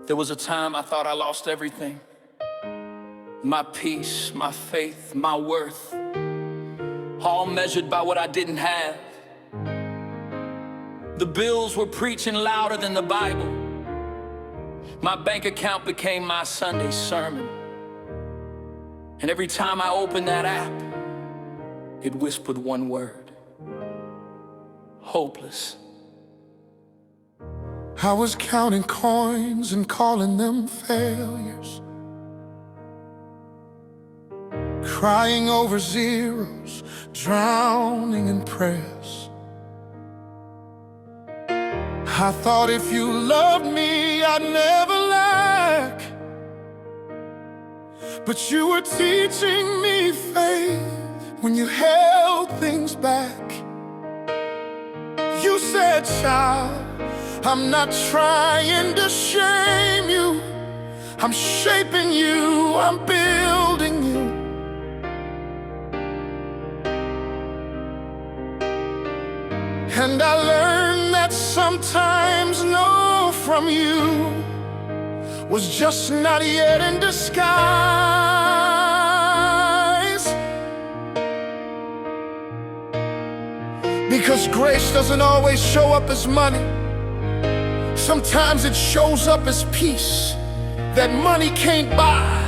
There was a time I thought I lost everything. My peace, my faith, my worth, all measured by what I didn't have. The bills were preaching louder than the Bible. My bank account became my Sunday sermon. And every time I opened that app, it whispered one word: hopeless. I was counting coins and calling them failures, crying over zeros, drowning in prayers. I thought if you loved me, I'd never lack. But you were teaching me faith when you held things back. You said, child, I'm not trying to shame you. I'm shaping you, I'm building you. And I learned that sometimes no from you was just not yet in disguise. Because grace doesn't always show up as money. Sometimes it shows up as peace that money can't buy.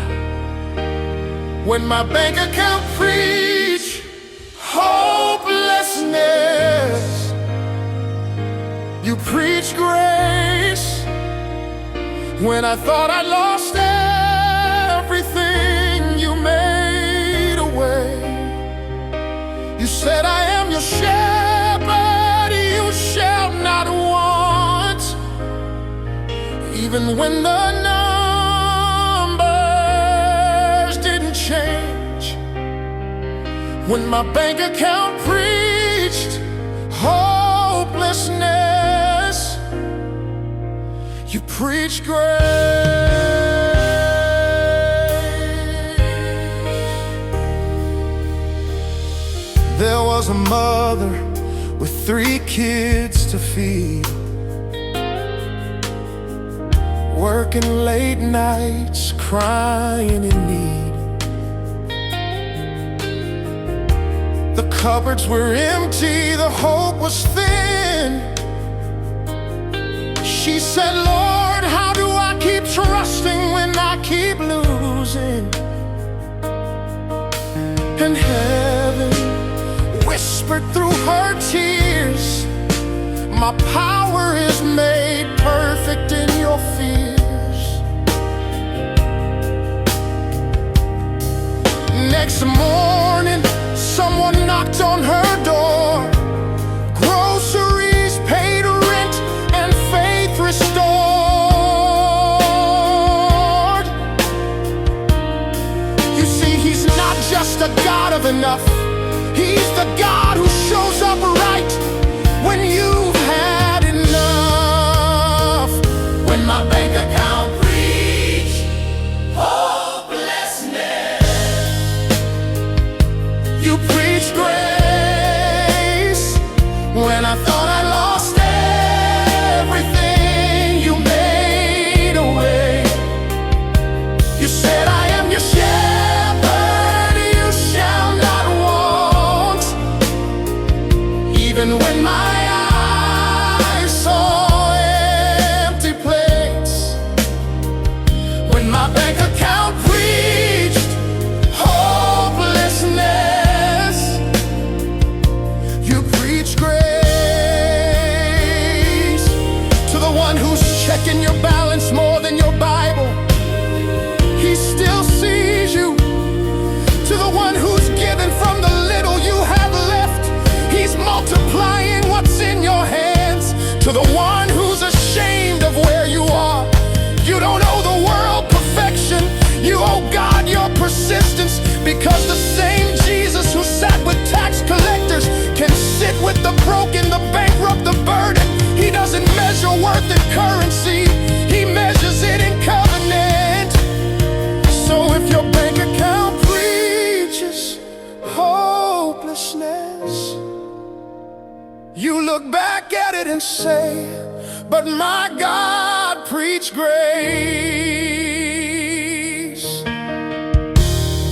When my bank account preached hopelessness, you preached grace. When I thought I lost everything, you made a way. You said, I am your shepherd, you shall not want. Even when the numbers didn't change, when my bank account preached hopelessness, you preached grace. There was a mother with 3 kids to feed, working late nights, crying in need. The cupboards were empty, the hope was thin. She said, Lord, how do I keep trusting when I keep losing? And heaven whispered through her tears, my power is made perfect in your fears. Next morning, someone knocked on her door. Groceries, paid rent, and faith restored. You see, he's not just a God of enough. He's the God who shows up right when you've had enough. When my bank account preached hopelessness, you preached grace. When I thought I lost everything, you made a way. You said, I am your shepherd, you shall not want. Even when my eyes saw empty plates, when my bank account preached hopelessness, you preach grace. To the one who's checking your balance more than your Bible, he still sees you. To the one who's given from the little you have left, he's multiplying what's in your hands. To the one who's ashamed of where you are, you don't owe the world perfection, you owe God your persistence. Because the same Jesus who sat with tax collectors can sit with the broken, the bankrupt, the burden. He doesn't measure worth in currency, he measures it in covenant. So if your bank account preaches hopelessness, you look back at it and say, but my God preach grace.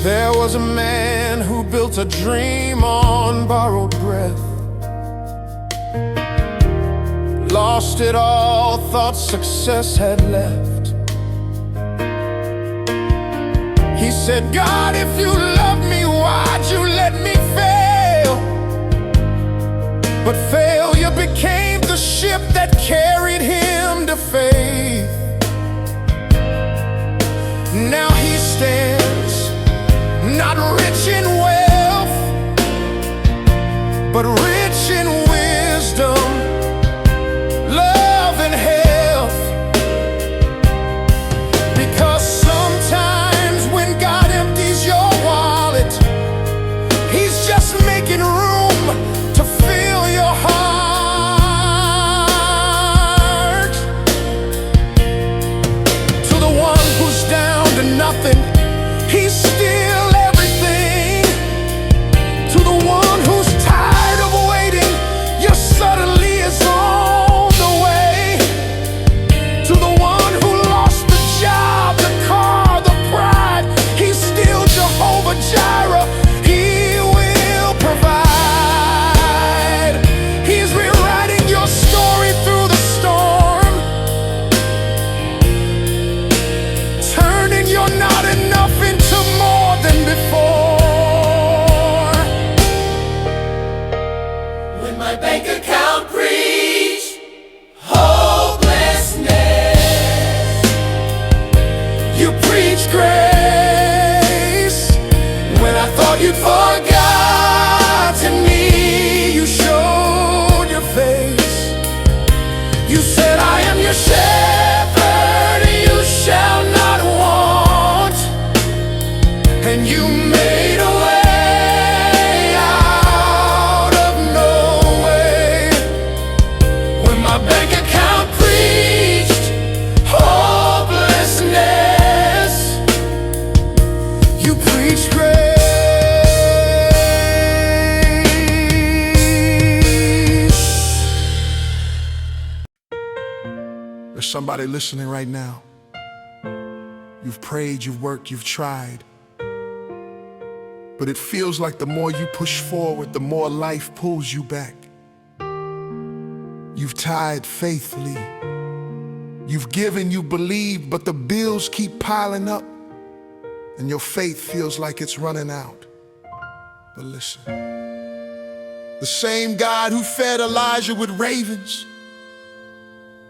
There was a man who built a dream on borrowed breath. Lost it all, thought success had left. He said, God, if you love me, why'd you let me fail? But failure became the ship that carried him to faith. Now he stands, not rich in wealth, but rich in wisdom, love and health. Because sometimes when God empties your wallet, He's just making room to fill your heart. To the one who's down to nothing, He's still everything. To the one who's tired of waiting, your suddenly is on the way. To the one who lost the job, the car, the pride, He's still Jehovah Jireh. He will provide. He's rewriting your story through the storm, turning your not enough into more than before. When my bank account preached hopelessness, you preached grace. When I thought you'd forgotten me, you showed your face. You said, I am your shepherd, you shall not want. And you made a way out of no way. When my bank account preached hopelessness, you preached grace. There's somebody listening right now. You've prayed, you've worked, you've tried, but it feels like the more you push forward, the more life pulls you back. You've tithed faithfully, you've given, you believed, but the bills keep piling up, and your faith feels like it's running out. But listen, the same God who fed Elijah with ravens,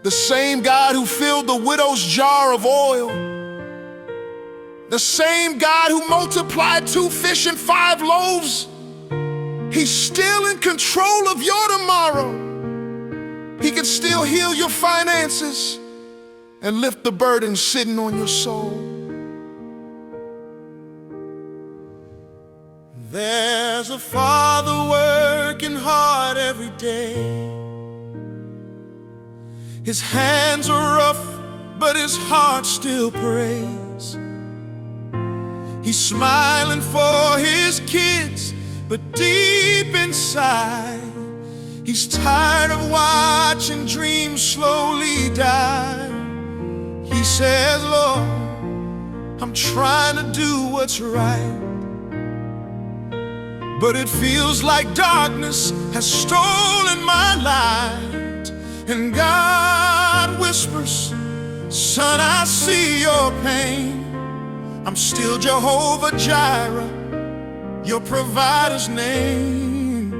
the same God who filled the widow's jar of oil, the same God who multiplied 2 fish and 5 loaves, He's still in control of your tomorrow. He can still heal your finances and lift the burden sitting on your soul. There's a Father working hard every day. His hands are rough, but His heart still prays. He's smiling for His kids, but deep inside, He's tired of watching dreams slowly die. He says, Lord, I'm trying to do what's right, but it feels like darkness has stolen my light. And God whispers, son, I see your pain. I'm still Jehovah Jireh, your provider's name.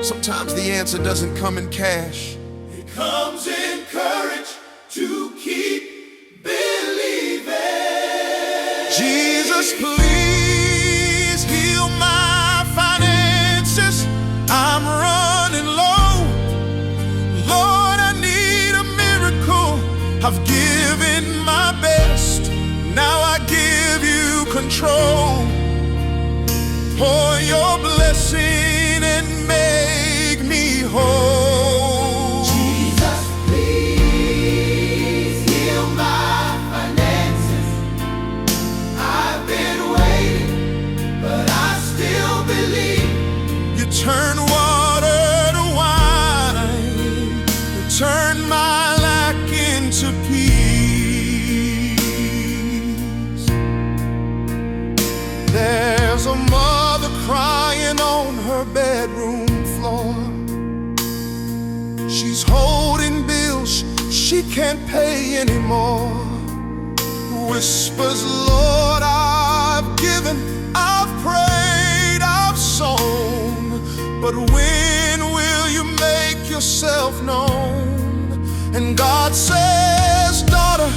Sometimes the answer doesn't come in cash. It comes in courage to keep believing. Jesus, please heal my finances. I'm running low. Lord, I need a miracle. I've given my best. Now I give you control. Pour your blessing and make me whole. Jesus, please heal my finances. I've been waiting, but I still believe. You turn water to wine. You turn my lack into into peace. There's a mother crying on her bedroom floor. She's holding bills she can't pay anymore. Whispers, Lord, I've given, I've prayed, I've sown, but when will you make yourself known? And God says, daughter,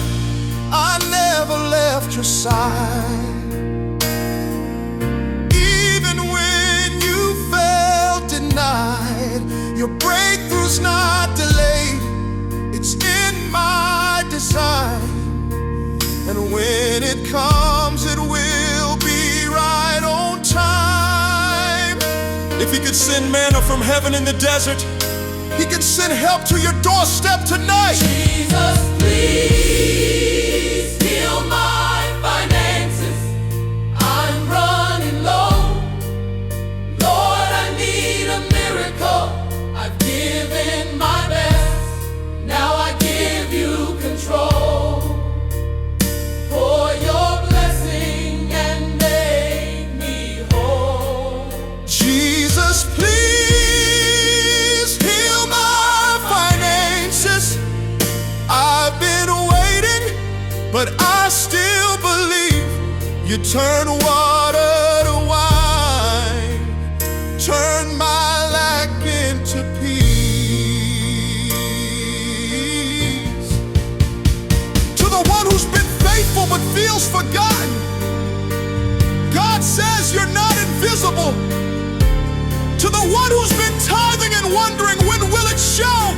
I never left your side. Even when you felt denied, your breakthrough's not delayed, it's in my design. And when it comes, it will be right on time. If he could send manna from heaven in the desert, he can send help to your doorstep tonight. Jesus, please heal my finances. I'm running low. Lord, I need a miracle. I've given my best. Now I give you control. Pour your blessing and make me whole. Jesus, please. I've been waiting, but I still believe you turn water to wine, turn my lack into peace. To the one who's been faithful but feels forgotten, God says you're not invisible. To the one who's been tithing and wondering when will it show,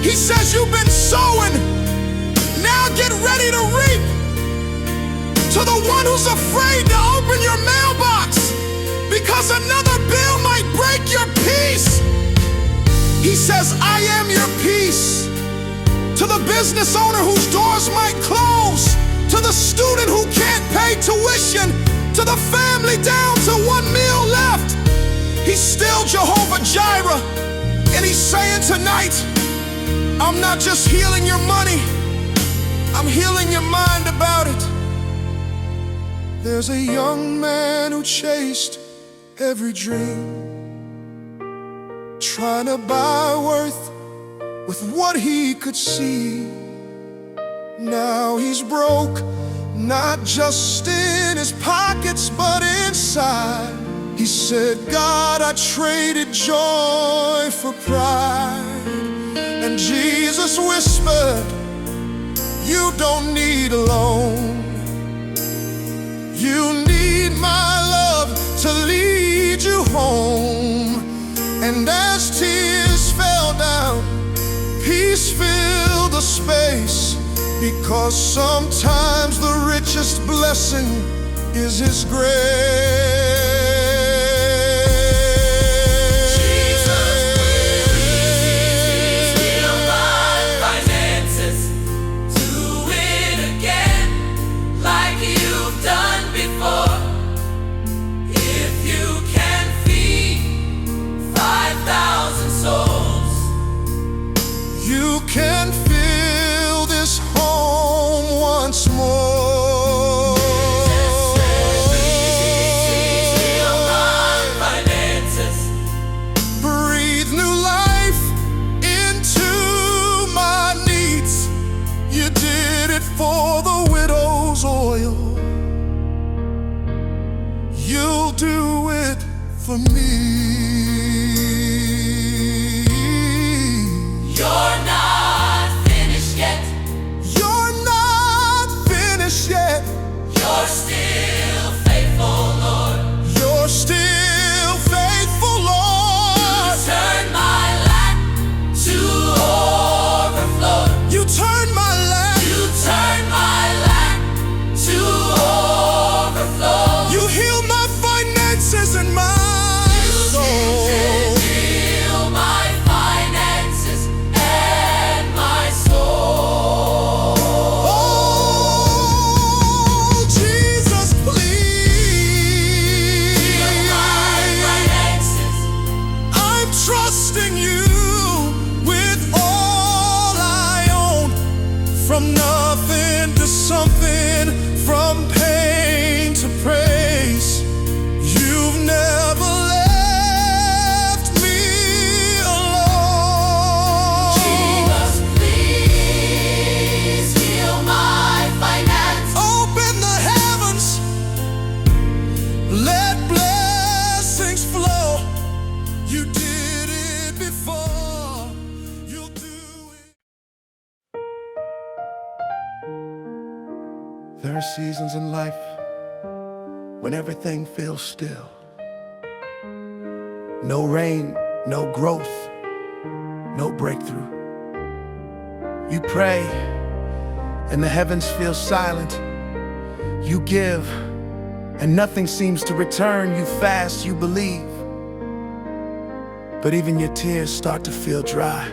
he says you've been sowing, now get ready to reap. To the one who's afraid to open your mailbox because another bill might break your peace, he says, I am your peace. To the business owner whose doors might close, to the student who can't pay tuition, to the family down to one meal left, he's still Jehovah Jireh. And he's saying tonight, I'm not just healing your money, I'm healing your mind about it. There's a young man who chased every dream, trying to buy worth with what he could see. Now he's broke, not just in his pockets but inside. He said, God, I traded joy for pride. And Jesus whispered, you don't need a loan. You need my love to lead you home. And as tears fell down, peace filled the space, because sometimes the richest blessing is his grace. You can fill this home once more. Heal my finances. Breathe new life into my needs. You did it for the widow's oil. You'll do it for me. You're not finished yet. You're not finished yet. You're still faithful, Lord. You're still faithful, Lord. You turn my lack to overflow. You turn my lack. You turn my lack to overflow. You heal my finances and mind. From nothing to something, from pain to praise. You've never left me alone. Jesus, please heal my finance. Open the heavens, let blessings flow. You did it before, you'll do it. There are seasons in life when everything feels still. No rain, no growth, no breakthrough. You pray and the heavens feel silent. You give and nothing seems to return. You fast, you believe, but even your tears start to feel dry.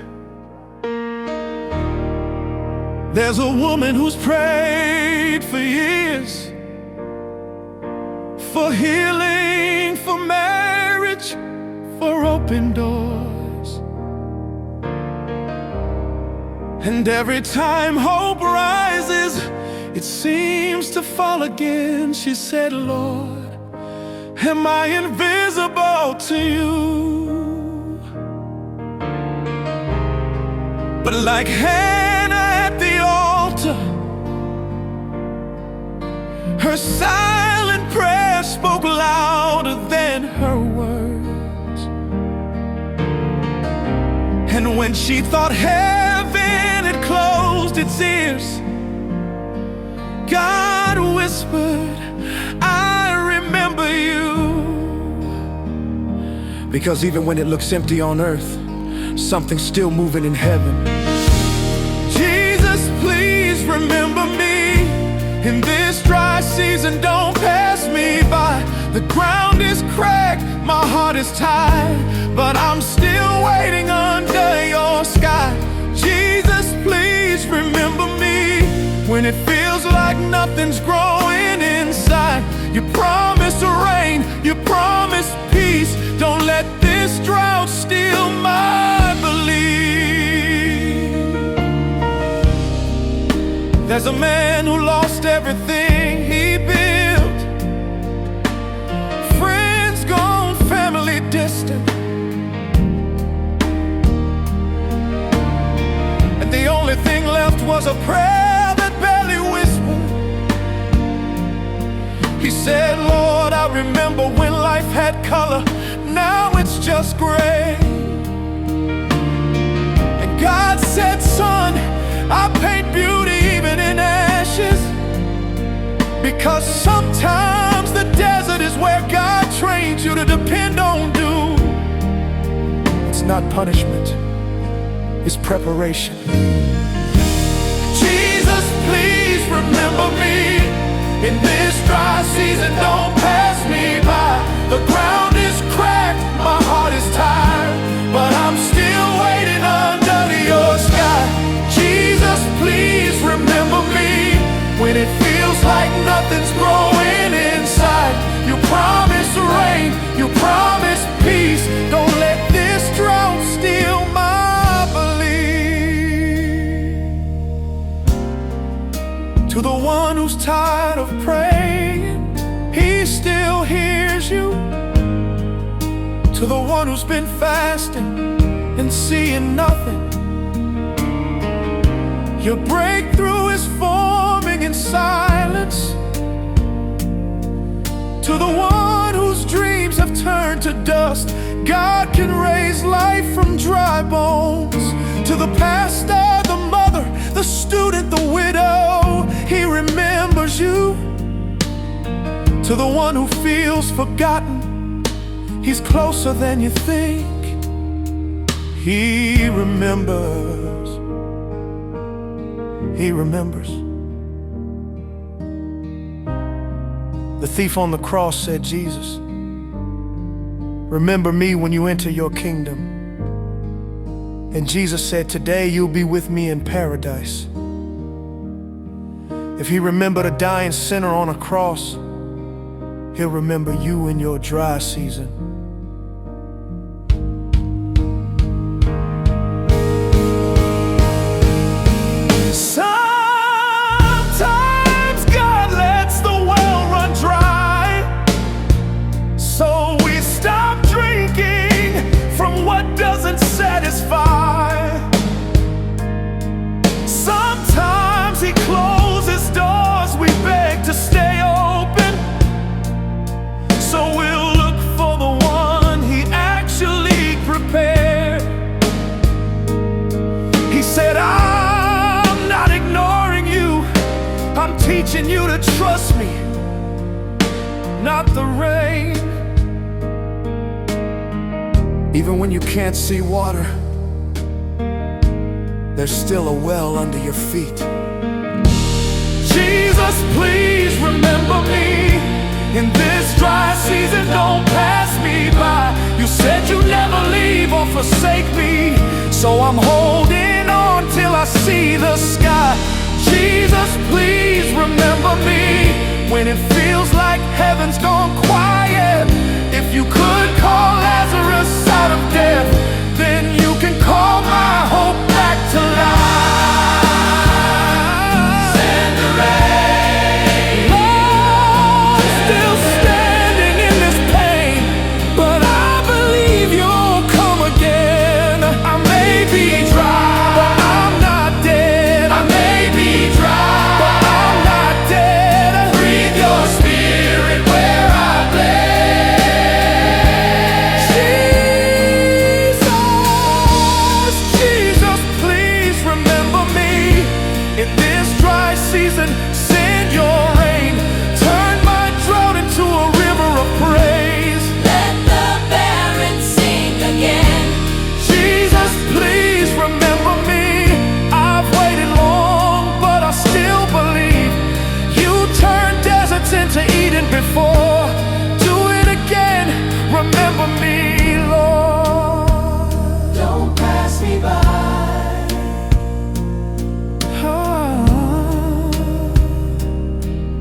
There's a woman who's prayed for years, for healing, for marriage, for open doors. And every time hope rises, it seems to fall again. She said, Lord, am I invisible to you? But like Hannah at the altar, her silent prayer spoke louder than her words. And when she thought heaven had closed its ears, God whispered, I remember you. Because even when it looks empty on earth, something's still moving in heaven. Jesus, please remember me in this dry season. Don't pass me by. The ground is cracked, my heart is tired, but I'm still waiting under your sky. Jesus, please remember me when it feels like nothing's growing inside. You promised rain, you promised peace. Don't let this drought steal my belief. There's a man who lost everything he built. Friends gone, family distant, and the only thing left was a prayer that barely whispered. He said, Lord, I remember when life had color, now it's just gray. And God said, son, I paint beauty even in ashes, because sometimes the desert is where God trains you to depend on dew. It's not punishment, it's preparation. Jesus, please remember me in this dry season. Don't pass me by. The ground is cracked, my heart is tired, but I'm still waiting under your sky. Jesus, please remember me when it feels like nothing's growing inside. You promised rain, you promised peace. Don't let this drought steal my belief. To the one who's tired of praying, He still hears you. To the one who's been fasting and seeing nothing, your breakthrough is forming in silence. To the one whose dreams have turned to dust, God can raise life from dry bones. To the pastor, the mother, the student, the widow, He remembers you. To the one who feels forgotten, He's closer than you think. He remembers. He remembers. The thief on the cross said, Jesus, remember me when you enter your kingdom. And Jesus said, today you'll be with me in paradise. If He remembered a dying sinner on a cross, He'll remember you in your dry season. Son me, not the rain. Even when you can't see water, there's still a well under your feet. Jesus, please remember me in this dry season, don't pass me by. You said you'd never leave or forsake me, so I'm holding on till I see the sky. Jesus, please remember me when it feels like heaven's gone quiet. If you could call Lazarus out of death, then you can call my hope back to life. Send the rain. Lord, still standing in this pain, but I believe you'll come again. I may be dry, but I'm not dead. I may be dry, but I'm not dead. Breathe your spirit where I bled. Jesus, please remember me in this dry season. Send your rain, turn my drought into a river of praise. Let the barren sing again. Jesus, please remember me. I've waited long, but I still believe you turned deserts into Eden before. Do it again, remember me, Lord. Don't pass me by.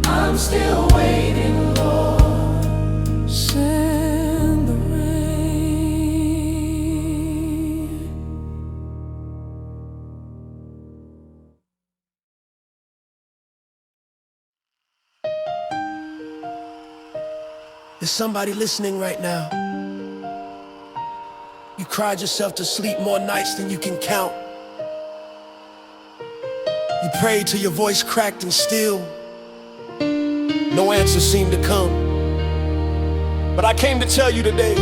I'm still waiting, Lord. Send the rain. There's somebody listening right now. You cried yourself to sleep more nights than you can count. You prayed till your voice cracked and still no answer seemed to come. But I came to tell you today,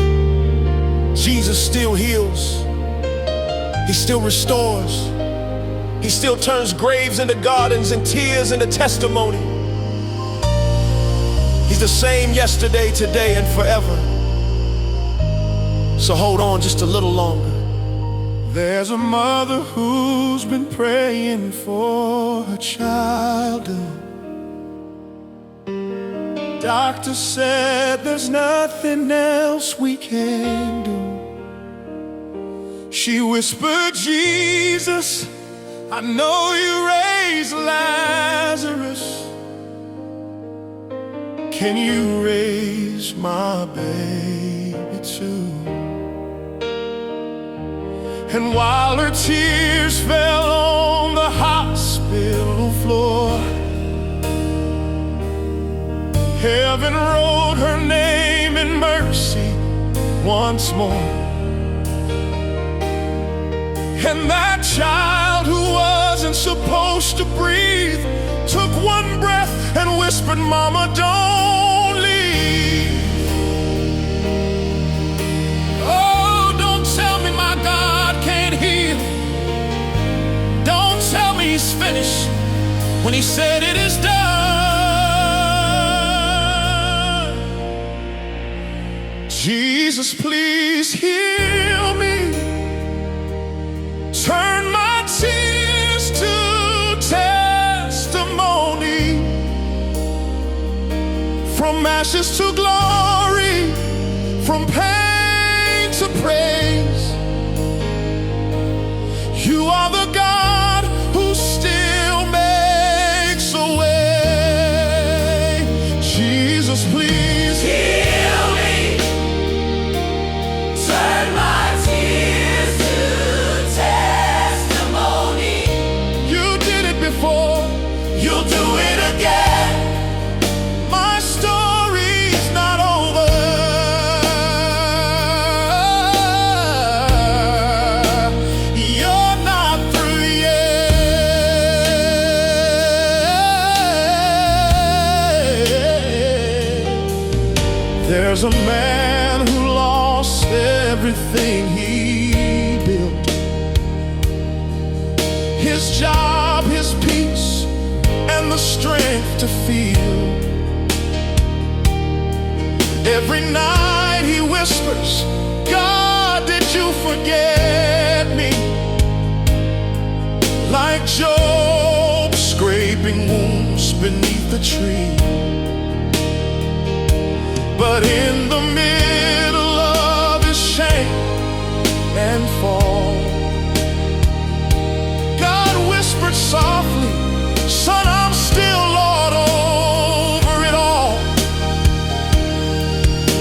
Jesus still heals. He still restores. He still turns graves into gardens and tears into testimony. He's the same yesterday, today, and forever. So hold on just a little longer. There's a mother who's been praying for her child. Doctor said there's nothing else we can do. She whispered, Jesus, I know you raised Lazarus. Can you raise my baby too? And while her tears fell on the hospital floor, heaven wrote her name in mercy once more. And that child who wasn't supposed to breathe took one breath and whispered, Mama, don't leave. Oh, don't tell me my God can't heal. Don't tell me he's finished when he said it is done. Jesus, please heal me. Turn my tears to testimony. From ashes to glory, from pain to praise. You are the God who still makes a way. Jesus, please Heal me. Turn my tears to testimony. You did it before, you'll do it again. My story's not over. You're not through yet. There's a man who lost everything he built. His job, his peace, and the strength to feel. Every night he whispers, God, did you forget me? Like Job scraping wounds beneath the tree. But in the middle of his shame and fall, God whispered softly, son, I'm still Lord over it all.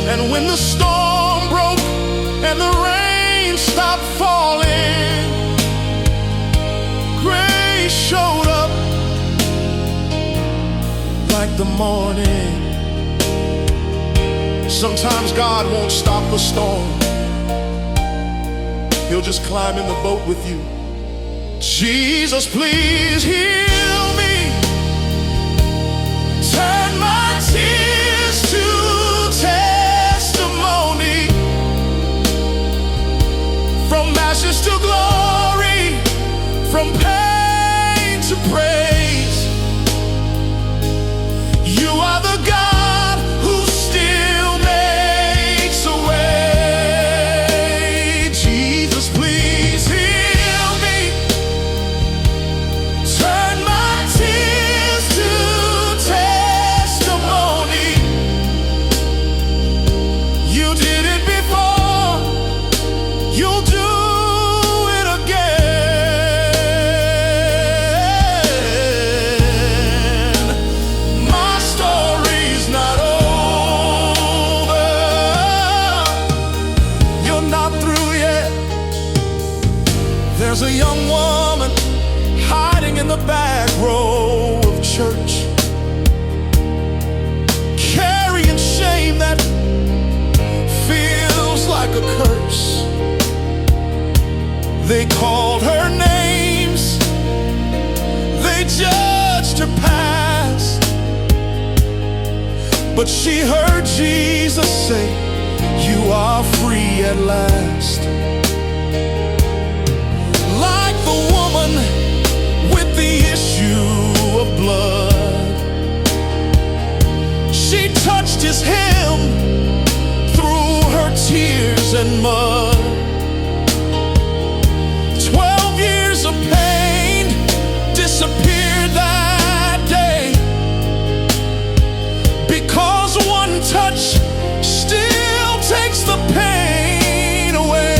And when the storm broke and the rain stopped falling, grace showed up like the morning. Sometimes God won't stop a storm. He'll just climb in the boat with you. Jesus, please heal me. Turn my tears to testimony. From ashes to glory, from pain to praise. You are the God who still makes a way. Jesus, please heal me. Turn my tears to testimony. You did it before, you'll do it again. My story's not over. You're not through yet. There's a young woman hiding in the back row of church, carrying shame that feels like a curse. They called her names, they judged her past, but she heard Jesus say, you are free at last. Like the woman with the issue of blood, she touched his hem through her tears and mud. 12 years of pain disappeared that day, because one touch still takes the pain away.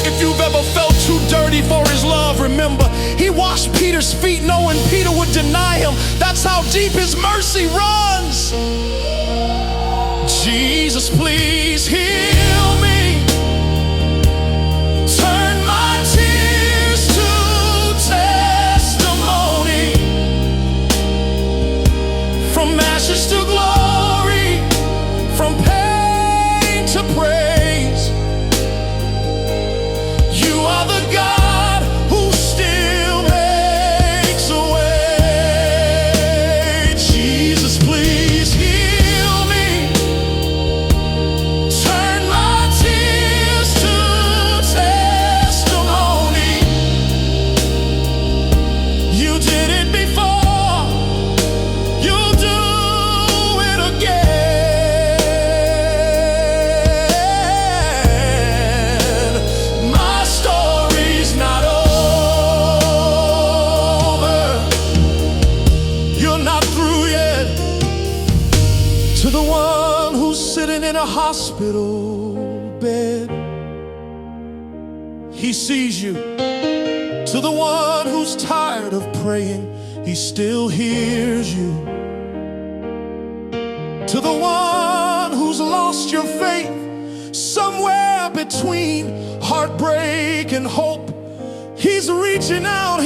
If you've ever felt too dirty for his love, remember, he washed Peter's feet knowing Peter would deny him. That's how deep his mercy runs. Jesus, please heal me. Turn my tears to testimony. From ashes to glory, from pain to praise. You are the God who still makes a way. Jesus, please heal me. Turn my tears to testimony. You did it before, you'll do it again. My story's not over. You're not through yet. To the one who's sitting in a hospital bed, he sees you. To the one who's tired of praying, he still hears you. To the one who's lost your faith somewhere between heartbreak and hope, he's reaching out